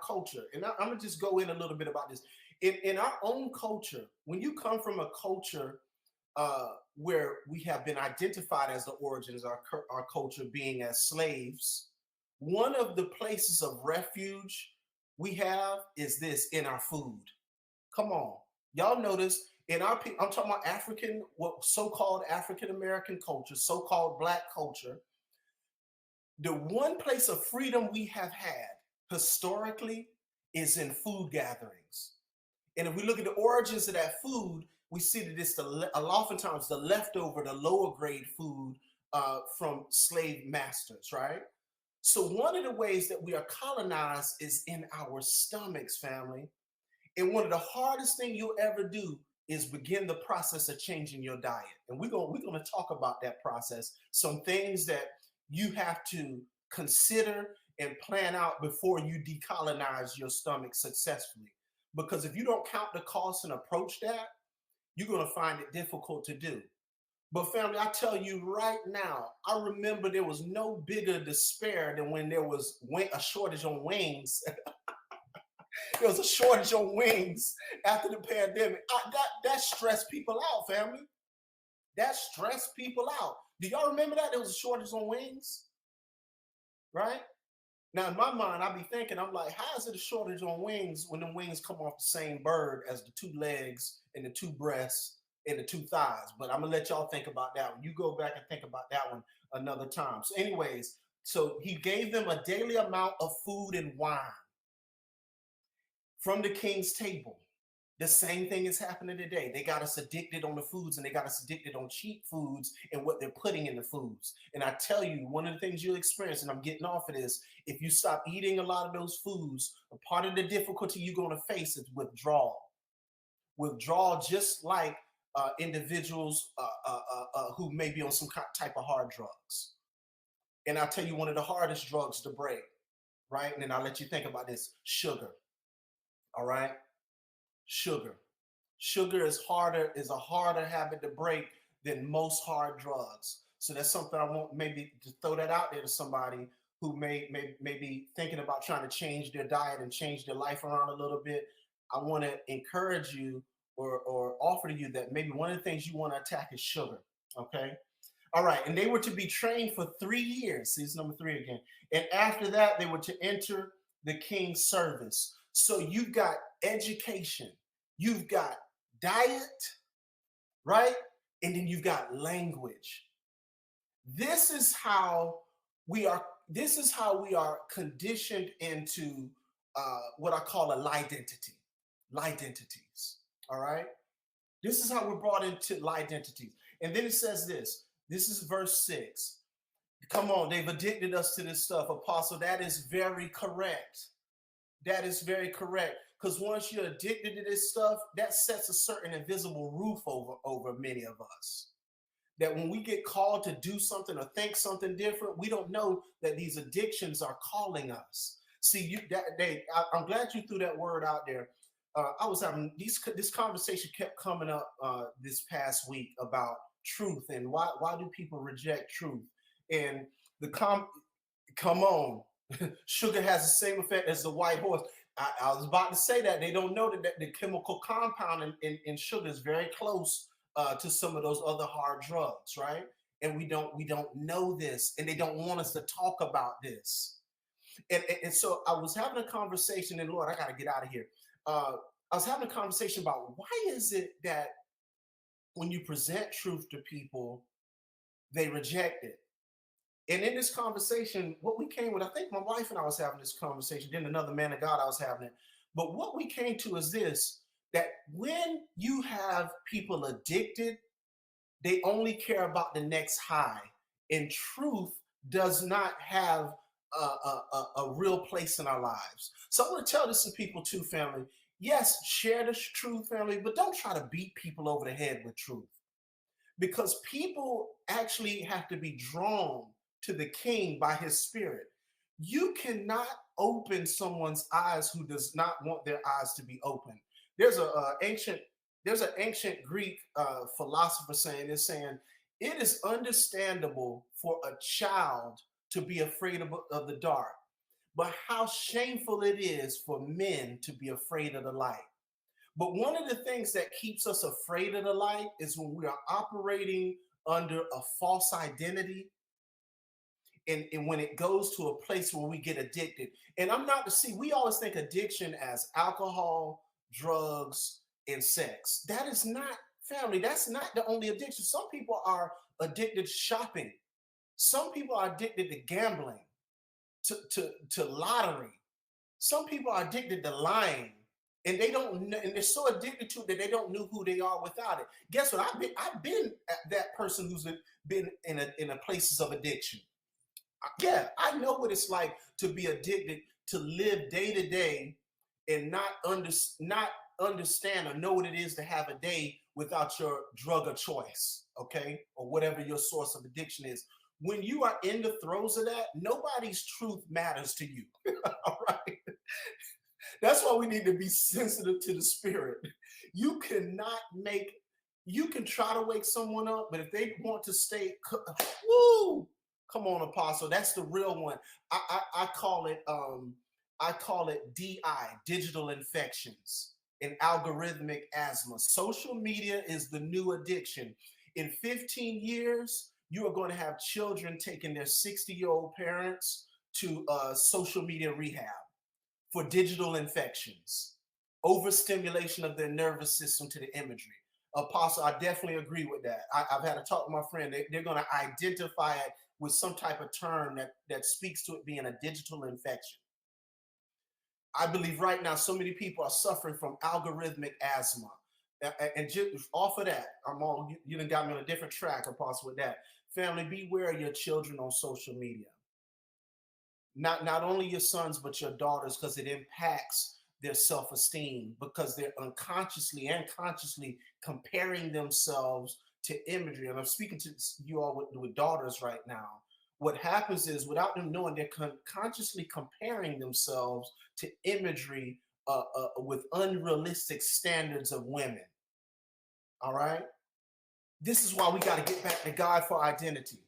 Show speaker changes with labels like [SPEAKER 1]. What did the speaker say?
[SPEAKER 1] culture, and I'm gonna just go in a little bit about this. In our own culture, when you come from a culture where we have been identified as the origins, our culture being as slaves, one of the places of refuge we have is this in our food. Come on, y'all notice in our I'm talking about African, what so-called African American culture, so-called Black culture. The one place of freedom we have had historically is in food gatherings. And if we look at the origins of that food, we see that it's oftentimes the leftover, the lower grade food from slave masters, right? So one of the ways that we are colonized is in our stomachs, family. And one of the hardest things you'll ever do is begin the process of changing your diet. And we're gonna talk about that process. Some things that you have to consider and plan out before you decolonize your stomach successfully. Because if you don't count the cost and approach that, you're gonna find it difficult to do. But family, I tell you right now, I remember there was no bigger despair than when there was a shortage on wings. There was a shortage on wings after the pandemic. That stressed people out, family. That stressed people out. Do y'all remember that? There was a shortage on wings, right? Now, in my mind, I be thinking, I'm like, how is it a shortage on wings when the wings come off the same bird as the two legs and the two breasts and the two thighs? But I'm gonna let y'all think about that one. You go back and think about that one another time. So, anyways, so he gave them a daily amount of food and wine from the king's table. The same thing is happening today. They got us addicted on the foods and they got us addicted on cheap foods and what they're putting in the foods. And I tell you, one of the things you'll experience, and I'm getting off of this, if you stop eating a lot of those foods, a part of the difficulty you're going to face is withdrawal. Withdrawal, just like individuals who may be on some type of hard drugs. And I'll tell you one of the hardest drugs to break, right? And then I'll let you think about this: sugar. All right? Sugar. Sugar is a harder habit to break than most hard drugs. So that's something I want maybe to throw that out there to somebody who may be thinking about trying to change their diet and change their life around a little bit. I want to encourage you or offer to you that maybe one of the things you want to attack is sugar. Okay. All right. And they were to be trained for 3 years. See, it's number 3 again. And after that, they were to enter the king's service. So you've got education, you've got diet, right? And then you've got language. This is how we are. This is how we are conditioned into what I call a identity, identities. All right. This is how we're brought into identities. And then it says this. This is verse 6. Come on, they've addicted us to this stuff, Apostle. That is very correct. That is very correct. Because once you're addicted to this stuff, that sets a certain invisible roof over many of us. That when we get called to do something or think something different, we don't know that these addictions are calling us. See, I'm glad you threw that word out there. I was having this conversation kept coming up this past week about truth and why do people reject truth? And come on, sugar has the same effect as the white horse. I was about to say that they don't know that the chemical compound in sugar is very close to some of those other hard drugs, right? And we don't know this, and they don't want us to talk about this. And so I was having a conversation, and Lord, I got to get out of here. I was having a conversation about why is it that when you present truth to people, they reject it. And in this conversation, what we came with, I think my wife and I was having this conversation, then another man of God, I was having it. But what we came to is this, that when you have people addicted, they only care about the next high. And truth does not have a real place in our lives. So I want to tell this to people too, family. Yes, share the truth, family, but don't try to beat people over the head with truth. Because people actually have to be drawn to the king by his spirit. You cannot open someone's eyes who does not want their eyes to be open. There's an ancient Greek philosopher saying it is understandable for a child to be afraid of the dark, but how shameful it is for men to be afraid of the light. But one of the things that keeps us afraid of the light is when we are operating under a false identity, and when it goes to a place where we get addicted. And I'm not to see, we always think addiction as alcohol, drugs, and sex. That is not, family, that's not the only addiction. Some people are addicted to shopping, some people are addicted to gambling, to lottery. Some people are addicted to lying, and they don't know, and they're so addicted to it that they don't know who they are without it. Guess what? I've been that person who's been in a places of addiction. Yeah, I know what it's like to be addicted, to live day to day and not understand or know what it is to have a day without your drug of choice, okay, or whatever your source of addiction is. When you are in the throes of that, nobody's truth matters to you. All right. That's why we need to be sensitive to the spirit. You cannot make, you can try to wake someone up, but if they want to stay, woo, come on, Apostle. That's the real one. I call it I call it DI, digital infections, and algorithmic asthma. Social media is the new addiction. In 15 years, you are going to have children taking their 60-year-old parents to social media rehab for digital infections, overstimulation of their nervous system to the imagery. Apostle, I definitely agree with that. I've had a talk with my friend. They're going to identify it with some type of term that speaks to it being a digital infection. I believe right now so many people are suffering from algorithmic asthma. And just off of that, you done got me on a different track, Apostle, with that. Family, beware of your children on social media. Not only your sons, but your daughters, because it impacts their self-esteem, because they're unconsciously and consciously comparing themselves to imagery. And I'm speaking to you all with daughters right now. What happens is, without them knowing, they're consciously comparing themselves to imagery with unrealistic standards of women. All right. This is why we got to get back to God for identity.